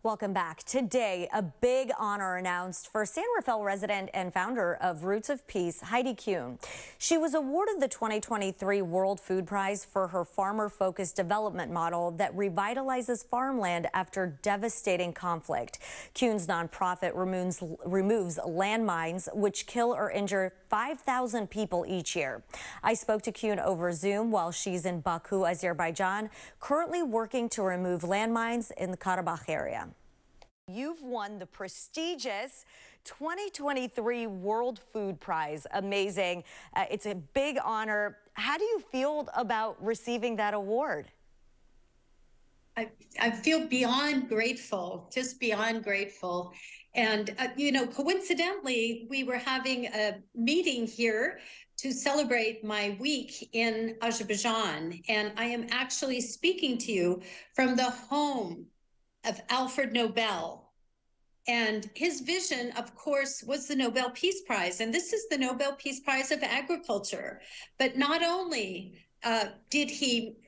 Welcome back. Today, a big honor announced for San Rafael resident and founder of Roots of Peace, Hiedi Kühn. She was awarded the 2023 World Food Prize for her farmer-focused development model that revitalizes farmland after devastating conflict. Kühn's nonprofit removes landmines, which kill or injure 5,000 people each year. I spoke to Kühn over Zoom while she's in Baku, Azerbaijan, currently working to remove landmines in the Karabakh area. You've won the prestigious 2023 World Food Prize. Amazing. It's a big honor. How do you feel about receiving that award? I feel beyond grateful, just beyond grateful. And, coincidentally, we were having a meeting here to celebrate my week in Azerbaijan. And I am actually speaking to you from the home of Alfred Nobel. And his vision, of course, was the Nobel Peace Prize. And this is the Nobel Peace Prize of Agriculture. But not only did he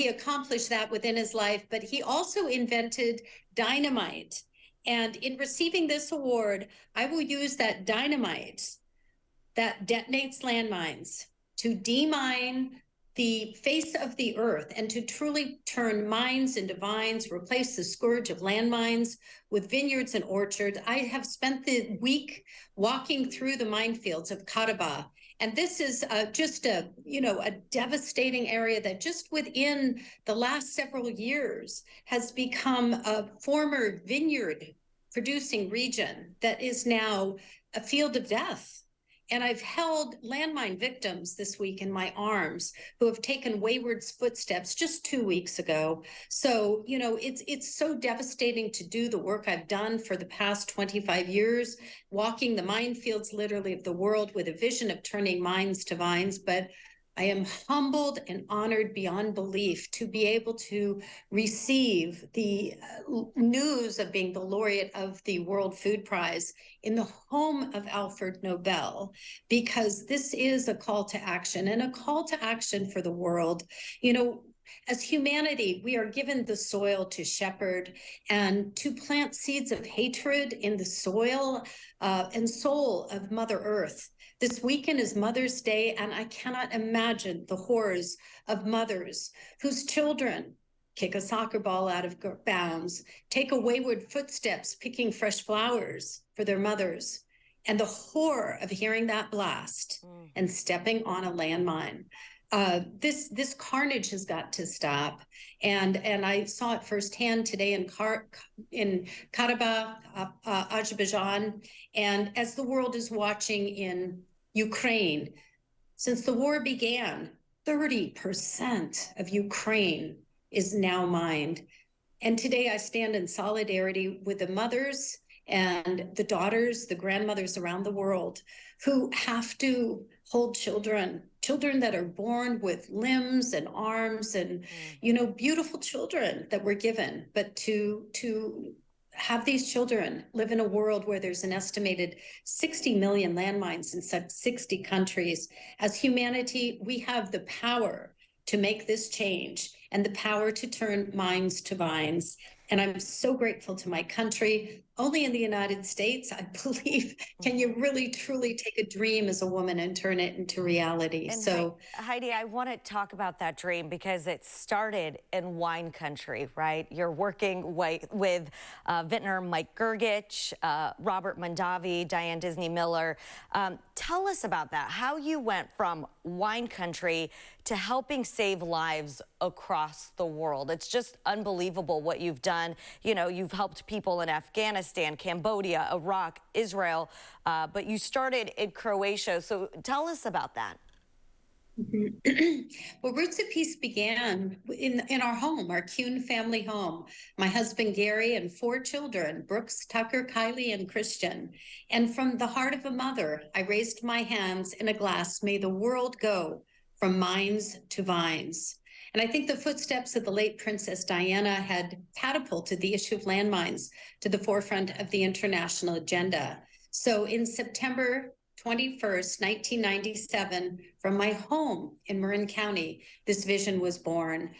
accomplish that within his life, but he also invented dynamite. And in receiving this award, I will use that dynamite that detonates landmines to demine the face of the earth and to truly turn mines into vines, replace the scourge of landmines with vineyards and orchards. I have spent the week walking through the minefields of Karabakh. And this is just a devastating area that just within the last several years has become a former vineyard producing region that is now a field of death. And I've held landmine victims this week in my arms who have taken wayward footsteps just 2 weeks ago. So, it's so devastating to do the work I've done for the past 25 years, walking the minefields literally of the world with a vision of turning mines to vines. But I am humbled and honored beyond belief to be able to receive the news of being the laureate of the World Food Prize in the home of Alfred Nobel, because this is a call to action and a call to action for the world. As humanity, we are given the soil to shepherd and to plant seeds of hatred in the soil and soul of Mother Earth. This weekend is Mother's Day, and I cannot imagine the horrors of mothers whose children kick a soccer ball out of bounds, take a wayward footsteps picking fresh flowers for their mothers, and the horror of hearing that blast and stepping on a landmine. This carnage has got to stop, and I saw it firsthand today in Karabakh, Azerbaijan, and as the world is watching in Ukraine. Since the war began, 30% of Ukraine is now mined, and today I stand in solidarity with the mothers and the daughters, the grandmothers around the world who have to hold children that are born with limbs and arms and, beautiful children that were given. But to have these children live in a world where there's an estimated 60 million landmines in 60 countries, as humanity, we have the power to make this change and the power to turn mines to vines. And I'm so grateful to my country. Only in the United States, I believe, can you really, truly take a dream as a woman and turn it into reality. And so, Heidi, I want to talk about that dream because it started in wine country, right? You're working with vintner Mike Gergich, Robert Mondavi, Diane Disney Miller. Tell us about that, how you went from wine country to helping save lives across the world. It's just unbelievable what you've done. You've helped people in Afghanistan, Cambodia, Iraq, Israel, but you started in Croatia. So tell us about that. Well, Roots of Peace began in our home, our Kühn family home. My husband, Gary, and 4 children, Brooks, Tucker, Kylie, and Christian. And from the heart of a mother, I raised my hands in a glass, may the world go from mines to vines. And I think the footsteps of the late Princess Diana had catapulted the issue of landmines to the forefront of the international agenda. So in September 21st, 1997, from my home in Marin County, this vision was born.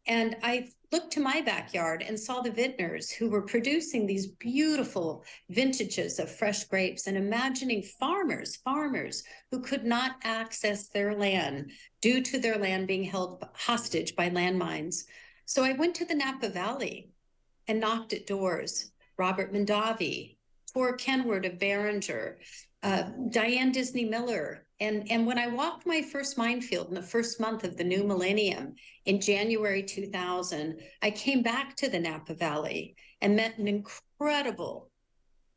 And I looked to my backyard and saw the vintners who were producing these beautiful vintages of fresh grapes, and imagining farmers who could not access their land due to their land being held hostage by landmines. So I went to the Napa Valley and knocked at doors. Robert Mondavi, Tor Kenward of Behringer, Diane Disney Miller. And when I walked my first minefield in the first month of the new millennium in January 2000, I came back to the Napa Valley and met an incredible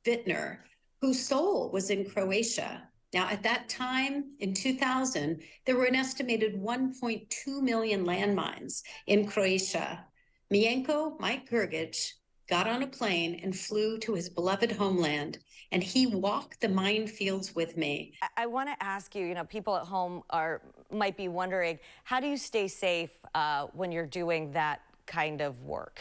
vintner whose soul was in Croatia. Now, at that time, in 2000, there were an estimated 1.2 million landmines in Croatia. Mijenko Mike Grgic got on a plane and flew to his beloved homeland, and he walked the minefields with me. I want to ask you, people at home might be wondering, how do you stay safe when you're doing that kind of work?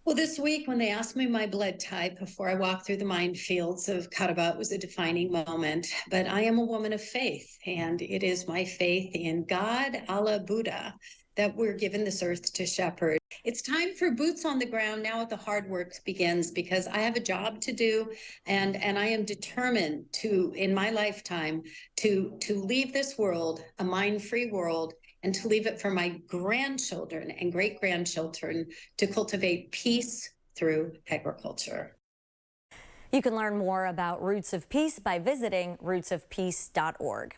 Well, this week, when they asked me my blood type before I walked through the minefields of Karabakh, was a defining moment. But I am a woman of faith, and it is my faith in God, Allah, Buddha, that we're given this earth to shepherd. It's time for boots on the ground now. The hard work begins, because I have a job to do, and I am determined to, in my lifetime, to leave this world a mine-free world, and to leave it for my grandchildren and great-grandchildren to cultivate peace through agriculture. You can learn more about Roots of Peace by visiting rootsofpeace.org.